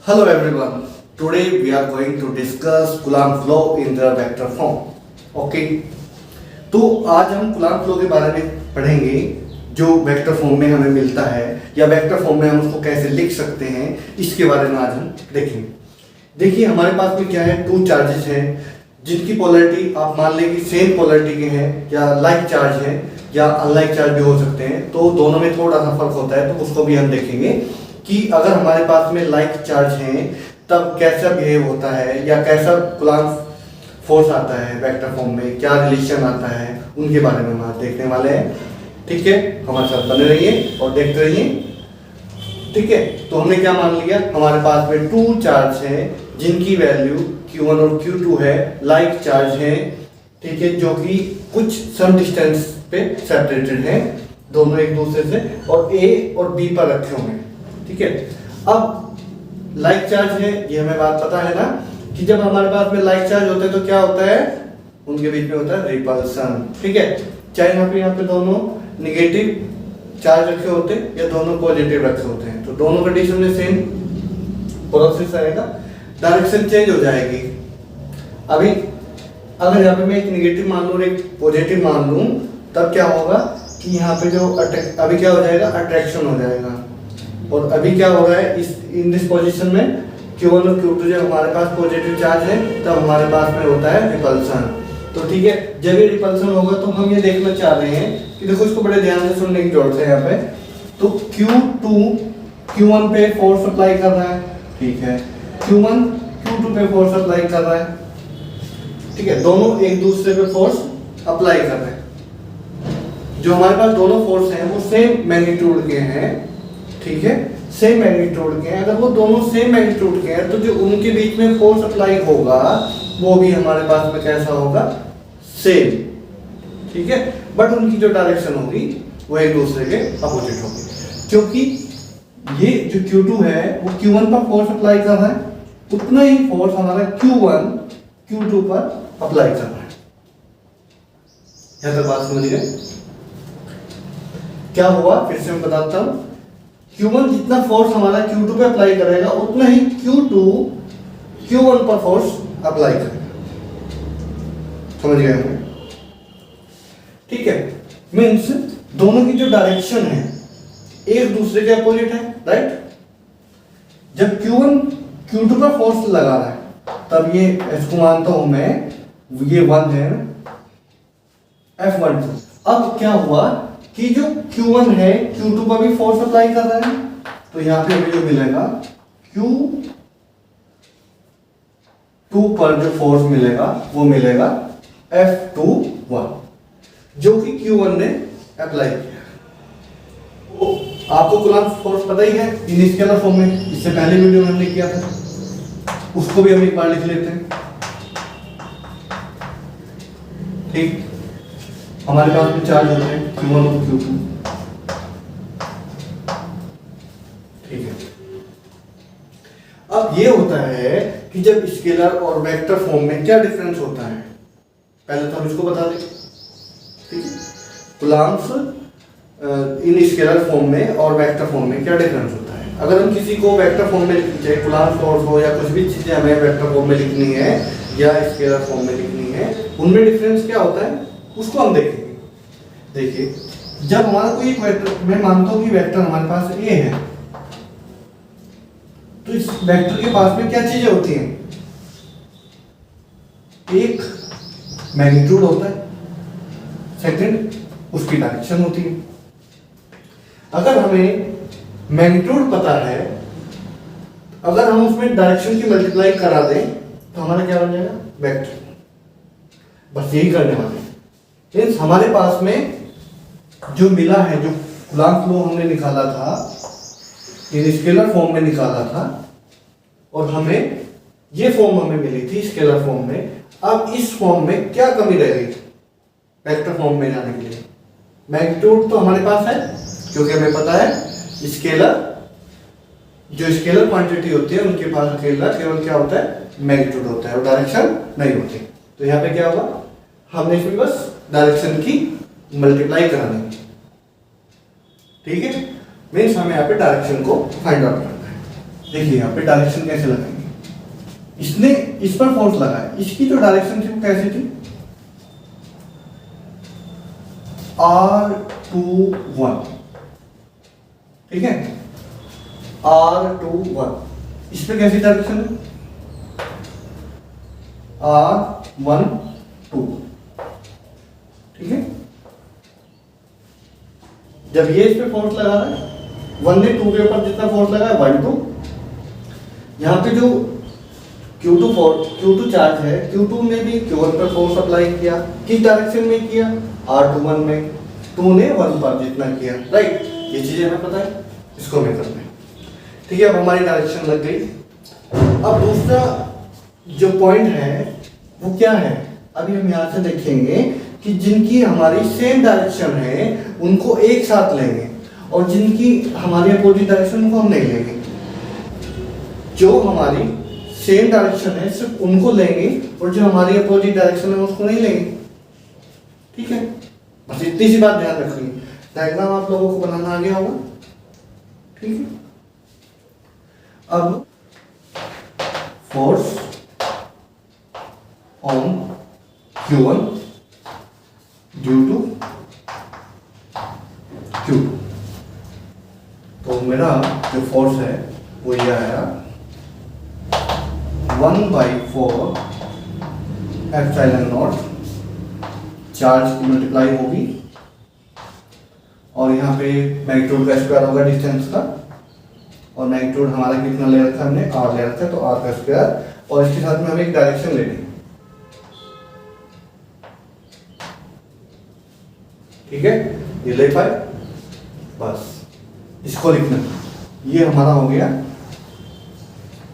Hello everyone. Today we are going to discuss Coulomb law in the vector form. Okay. तो आज हम Coulomb law के बारे में पढ़ेंगे जो वेक्टर फॉर्म में हमें मिलता है या वेक्टर फॉर्म में हम उसको कैसे लिख सकते हैं, इसके बारे में आज हम देखेंगे। देखिए हमारे पास में क्या है, टू चार्जेस हैं जिनकी पोलैरिटी आप मान लें कि सेम पोलैरिटी के हैं या लाइक चार्ज है या अनलाइक चार्ज भी हो सकते हैं, तो दोनों में थोड़ा सा फर्क होता है, तो उसको भी हम देखेंगे कि अगर हमारे पास में लाइक चार्ज हैं तब कैसा बिहेव होता है या कैसा कुलाम्ब फोर्स आता है वेक्टर फॉर्म में, क्या रिलेशन आता है, उनके बारे में हम आज देखने वाले हैं। ठीक है, हमारे साथ बने रहिए और देखते रहिए। ठीक है, तो हमने क्या मान लिया, हमारे पास में टू चार्ज है जिनकी वैल्यू Q1 और Q2 है, लाइक चार्ज है। ठीक है, जो कि कुछ सम डिस्टेंस पे सेपरेटेड है, दोनों एक दूसरे से, और A और B पर रखे हुए हैं। ठीक है, अब लाइक चार्ज है, ये हमें बात पता है ना कि जब हमारे पास में लाइक चार्ज होते हैं तो क्या होता है, उनके बीच में होता है रिपल्सन। ठीक है, चाहे यहाँ पे दोनों नेगेटिव चार्ज रखे होते हैं या दोनों पॉजिटिव रखे होते हैं, तो दोनों कंडीशन में सेम प्रोसेस आएगा, डायरेक्शन चेंज हो जाएगी। अभी अगर यहाँ पे मैं एक नेगेटिव मान लूँ और एक पॉजिटिव मान लूँ, तब क्या होगा कि यहाँ पे जो अभी क्या हो जाएगा, अट्रैक्शन हो जाएगा। और अभी क्या हो रहा है, इस इन दिस पोजीशन में Q1 और Q2 जब हमारे पास पॉजिटिव चार्ज है तब हमारे पास में होता है रिपल्सन। तो ठीक है, जब ये रिपल्सन होगा तो हम ये देखना चाह रहे हैं कि देखो, इसको बड़े ध्यान से सुनने की जरूरत है यहाँ पे। तो Q2 Q1 पे फोर्स अप्लाई कर रहा है, ठीक है, Q1 Q2 पे फोर्स अप्लाई कर रहा है। ठीक है, दोनों एक दूसरे पे फोर्स अप्लाई कर रहे हैं। जो हमारे पास दोनों फोर्स हैं वो सेम मैग्नीट्यूड के हैं। ठीक है, सेम मैग्नीट्यूड के हैं। अगर वो दोनों सेम मैग्नीट्यूड के हैं तो जो उनके बीच में फोर्स अप्लाई होगा वो भी हमारे पास में कैसा होगा, सेम। ठीक है, बट उनकी जो डायरेक्शन होगी वो एक दूसरे के अपोजिट होगी, क्योंकि ये जो Q2 है वो Q1 पर फोर्स अप्लाई कर रहा है, उतना ही फोर्स हमारा Q1 Q2 पर अप्लाई कर रहा है। यहां तक बात समझ गए? क्या हुआ, फिर से मैं बताता हूं। Q1 जितना फोर्स हमारा Q2 पे अप्लाई करेगा उतना ही Q2 Q1 पर फोर्स अप्लाई करेगा। समझ गए होंगे? ठीक है, मीन्स दोनों की जो डायरेक्शन है एक दूसरे के अपोजिट है, राइट। जब Q1 Q2 पर फोर्स लगा रहा है तब ये इसको मानता हूं मैं, ये 1 है F1। अब क्या हुआ कि जो Q1 है Q2 पर भी फोर्स अप्लाई कर रहा है, तो यहां पे हमें जो मिलेगा Q2 पर जो फोर्स मिलेगा वो मिलेगा F21, जो कि Q1 ने अप्लाई किया। आपको कूलम्ब फोर्स पता ही है इन स्केलर फॉर्म में, इससे पहले वीडियो में हमने किया था, उसको भी हम एक बार लिख लेते हैं। ठीक, हमारे पास में चार्ज होते हैं Q1 और Q2। ठीक है, अब ये होता है कि जब स्केलर और वेक्टर फॉर्म में क्या डिफरेंस होता है, पहले तो हम इसको बता दें। ठीक है, कूलम्ब्स इन स्केलर फॉर्म में और वेक्टर फॉर्म में क्या डिफरेंस होता है। अगर हम किसी को वेक्टर फॉर्म में लिखना चाहे, कूलम्ब फोर्स हो या कुछ भी चीजें हमें वेक्टर फॉर्म में लिखनी है या स्केलर फॉर्म में लिखनी है, उनमें डिफरेंस क्या होता है उसको हम देखेंगे। देखिए, जब हमारा कोई एक वेक्टर, मैं मानता हूं कि वेक्टर हमारे पास A है, तो इस वेक्टर के पास में क्या चीजें होती हैं, एक मैग्नीट्यूड होता है, सेकंड उसकी डायरेक्शन होती है। अगर हमें मैग्नीट्यूड पता है, अगर हम उसमें डायरेक्शन की मल्टीप्लाई करा दें तो हमारा क्या बन जाएगा, वेक्टर। बस यही करने वाले हैं। मीन्स हमारे पास में जो मिला है, जो कूलम्ब लॉ हमने निकाला था, इन स्केलर फॉर्म में निकाला था, और हमें ये फॉर्म हमें मिली थी स्केलर फॉर्म में। अब इस फॉर्म में क्या कमी रह गई वेक्टर फॉर्म में जाने के लिए, मैग्नीट्यूड तो हमारे पास है, क्योंकि हमें पता है स्केलर, जो स्केलर क्वांटिटी होती है उनके पास अकेला केवल क्या होता है, मैग्नीट्यूड होता है, और डायरेक्शन नहीं होती। तो यहाँ पे क्या होगा, हमने इसमें बस डायरेक्शन की मल्टीप्लाई करा देंगे। ठीक है, मीन्स हमें यहाँ पे डायरेक्शन को फाइंड आउट करना है। देखिए यहाँ पे डायरेक्शन कैसे लगाएंगे, इसने इस पर फोर्स लगाया, इसकी जो डायरेक्शन थी वो कैसे थी, R21, ठीक है, R21, इस पे कैसी डायरेक्शन है, R12, ठीक है। जब ये इस पे फोर्स लगा रहा है, 1 ने 2 के ऊपर जितना फोर्स लगाया 1 2, यहाँ पे जो Q2 चार्ज है, Q2 में भी Q1 पर फोर्स अप्लाई किया, किस डायरेक्शन में किया, R21 में, 2 ने 1 पर जितना किया, राइट। ये चीजें हमें पता है, इसको हमें करना है, ठीक है। अब हमारी डायरेक्शन लग गई। अब दूसरा जो पॉइंट है वो क्या है, अभी हम यहाँ से देखेंगे कि जिनकी हमारी सेम डायरेक्शन है उनको एक साथ लेंगे, और जिनकी हमारी अपोजिट डायरेक्शन उनको हम नहीं लेंगे। जो हमारी सेम डायरेक्शन है सिर्फ उनको लेंगे, और जो हमारी अपोजिट डायरेक्शन है उसको नहीं लेंगे, ठीक है। बस इतनी सी बात ध्यान रखनी है। डायग्राम आप लोगों को बनाना आ गया होगा, ठीक है। अब force on Q1 due to Q2, तो मेरा जो फोर्स है वो ये आया 1/4 एप्सिलॉन नॉट, चार्ज की मल्टीप्लाई होगी, और यहाँ पे मैग्नीट्यूड का स्क्वायर होगा डिस्टेंस का, और मैग्नीट्यूड हमारा कितना ले रखा है हमने, R ले रखा है, तो R का स्क्वायर, और इसके साथ में हमें एक डायरेक्शन लेनी है, ठीक है। ये ले पाए, बस इसको लिखना, ये हमारा हो गया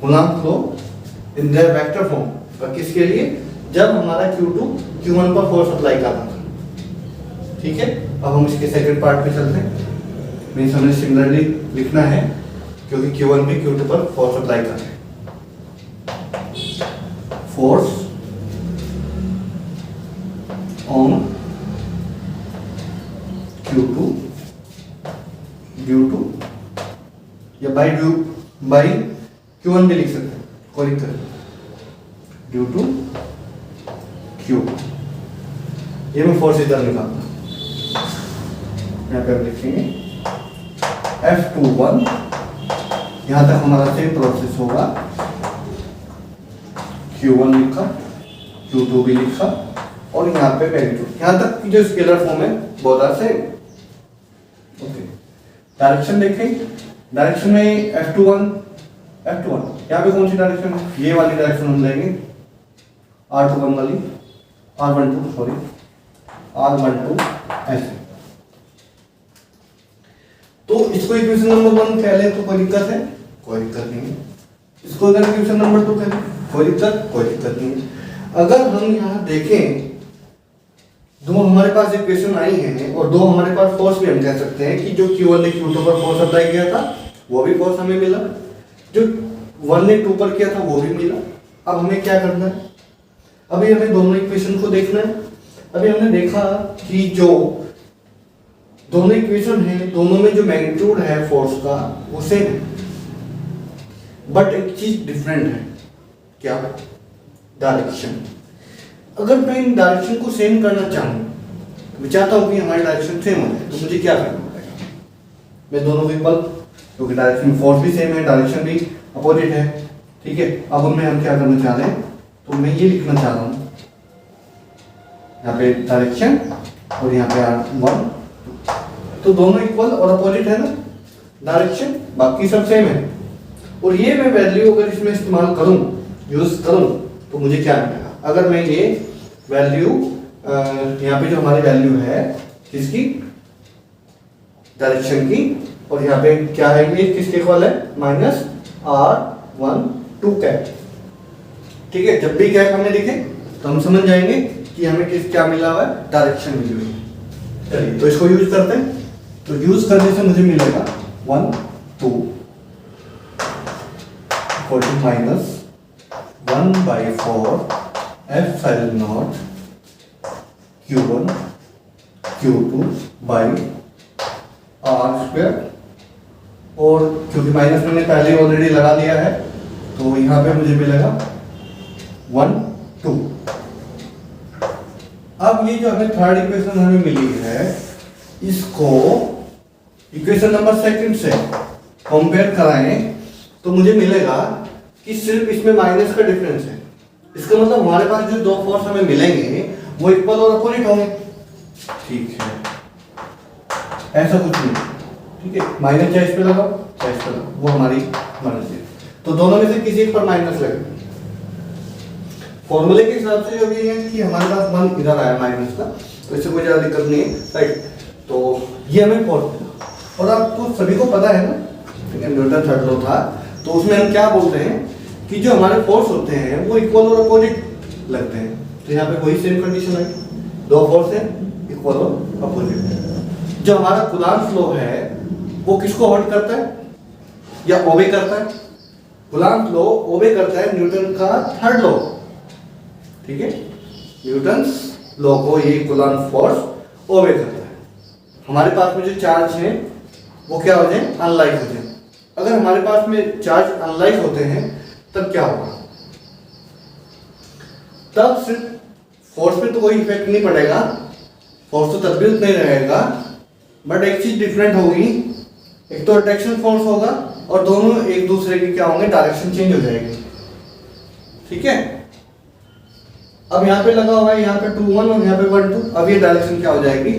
coulomb flow in their vector form. और किसके लिए, जब हमारा Q2 Q1 पर फोर्स अप्लाई करना था, ठीक है। अब हम इसके सेकंड पार्ट पे चलते हैं। मीन्स हमें सिमिलरली लिखना है, क्योंकि Q1 भी Q2 पर फोर्स अप्लाई कर रहे हैं। Force on Q2 due to, या बाई Q1 भी लिख सकते हैं, कोई दिक्कत नहीं, ड्यू टू Q, ये मैं फोर्स इधर निकालता हूं, यहाँ पे लिखेंगे F21, यहां तक हमारा सेम प्रोसेस होगा, Q1 लिखा, Q2 भी लिखा, और यहाँ पे मैग्नीट्यूड, यहाँ तक की जो स्केलर फॉर्म है both are same, okay. Direction देखें, डायरेक्शन में F21 यहाँ पे कौन सी डायरेक्शन है, ये वाली डायरेक्शन हम लेंगे, R21 वाली, R12 सॉरी, R12 ऐसे। तो इसको इक्वेशन नंबर 1 कह ले तो कोई दिक्कत है, कोई दिक्कत नहीं है। इसको अगर इक्वेशन नंबर 2 कह ले, कोई दिक्कत नहीं है। अगर हम यहाँ देखें, दो हमारे पास इक्वेशन आई हैं, और दो हमारे पास फोर्स भी हम कह सकते हैं कि जो Q1 ने Q2 पर फोर्स अप्लाई किया था वो भी फोर्स हमें मिला, जो 1 ने 2 पर किया था वो भी मिला। अब हमें क्या करना है, अभी हमें दोनों इक्वेशन को देखना है। अभी हमने देखा कि जो दोनों इक्वेशन है, दोनों में जो मैग्नीट्यूड है फोर्स का वो सेम है, बट एक चीज डिफरेंट है, क्या, डायरेक्शन। अगर मैं इन डायरेक्शन को सेम करना चाहूँ, तो मैं चाहता हूँ कि हमारी डायरेक्शन सेम हो जाए, तो मुझे क्या करना पड़ेगा, मैं दोनों को इक्वल, क्योंकि डायरेक्शन फोर्स भी सेम है, डायरेक्शन भी अपोजिट है, ठीक है। अब हम क्या करना चाह रहे हैं, तो मैं ये लिखना चाह रहा हूँ, यहाँ पे डायरेक्शन और यहाँ पे R1, तो दोनों इक्वल और अपोजिट है ना डायरेक्शन, बाकी सब सेम है। और ये मैं वैल्यू अगर इसमें इस्तेमाल करूँ, यूज करूँ, तो मुझे क्या मिलेगा, अगर मैं ये वैल्यू यहाँ पे जो हमारी वैल्यू है किसकी, डायरेक्शन की, और यहाँ पे क्या है, ये किसके इक्वल है, -R12 कैप, ठीक है। जब भी कैप हमें दिखे तो हम समझ जाएंगे कि हमें क्या मिला हुआ है, डायरेक्शन मिली हुई है। चलिए तो इसको यूज करते हैं। तो यूज करने से मुझे मिलेगा 1 2 -1/4 epsilon not Q1 Q2 by R² और क्योंकि माइनस मैंने पहले ऑलरेडी लगा दिया है तो यहाँ पे मुझे मिलेगा 1 2। अब ये जो हमें थर्ड इक्वेशन हमें मिली है इसको इक्वेशन नंबर सेकंड से कंपेयर कराएं तो मुझे मिलेगा कि सिर्फ इसमें माइनस का डिफरेंस है। इसका मतलब हमारे पास जो दो फोर्स हमें मिलेंगे वो इक्वल और अपोजिट होंगे। ठीक है, ऐसा कुछ नहीं। ठीक है, माइनस चाहे इस पे लगाओ चाहे इस पे लगाओ, वो हमारी मर्जी है। तो दोनों में से किसी एक पर माइनस लगे। फॉर्मूले के हिसाब से जो भी है कि हमारे पास 1 इधर आया माइनस का, तो इससे कोई ज़्यादा दिक्कत नहीं है, राइट। तो ये हमें फोर्स मिला। और आपको सभी को पता है ना, न्यूटन थर्ड लॉ था, तो उसमें हम क्या बोलते हैं कि जो हमारे फोर्स होते हैं वो इक्वल और अपोजिट लगते हैं। तो यहाँ पे वही सेम कंडीशन है, दो फोर्स है इक्वल और अपोजिट। जो हमारा कूलॉम्स लॉ है वो किसको होल्ड करता है या ओबे करता है? कूलॉम्स लॉ ओबे करता है न्यूटन का थर्ड लॉ। ठीक है, न्यूटन्स लॉ को ये कूलॉम्स फोर्स ओबे करता है। हमारे पास में जो चार्ज है वो क्या हो जाए, अनलाइक हो जाए। अगर हमारे पास में चार्ज अनलाइक होते हैं तब क्या होगा? तब सिर्फ फोर्स पे तो कोई इफेक्ट नहीं पड़ेगा, फोर्स तो तब भी उतना ही रहेगा, बट एक चीज डिफरेंट होगी। एक तो अट्रैक्शन फोर्स होगा और दोनों एक दूसरे की क्या होंगे, डायरेक्शन चेंज हो जाएगी। ठीक है, अब यहाँ पे लगा हुआ है, यहाँ पे 2 1 और यहाँ पे 1 2। अब ये डायरेक्शन क्या हो जाएगी,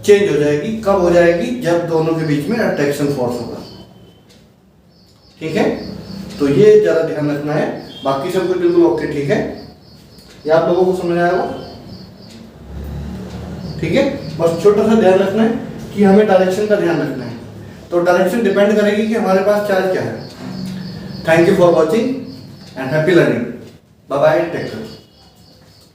चेंज हो जाएगी। कब हो जाएगी? जब दोनों के बीच में अट्रैक्शन फोर्स होगा। ठीक है, तो ये ज्यादा ध्यान रखना है। बाकी सब कुछ बिल्कुल ओके। ठीक है, ये आप लोगों को समझ आएगा? ठीक है, बस छोटा सा ध्यान रखना है कि हमें डायरेक्शन का ध्यान रखना है। तो डायरेक्शन डिपेंड करेगी कि हमारे पास चार्ज क्या है। Thank you for watching and happy learning. Bye bye, take care.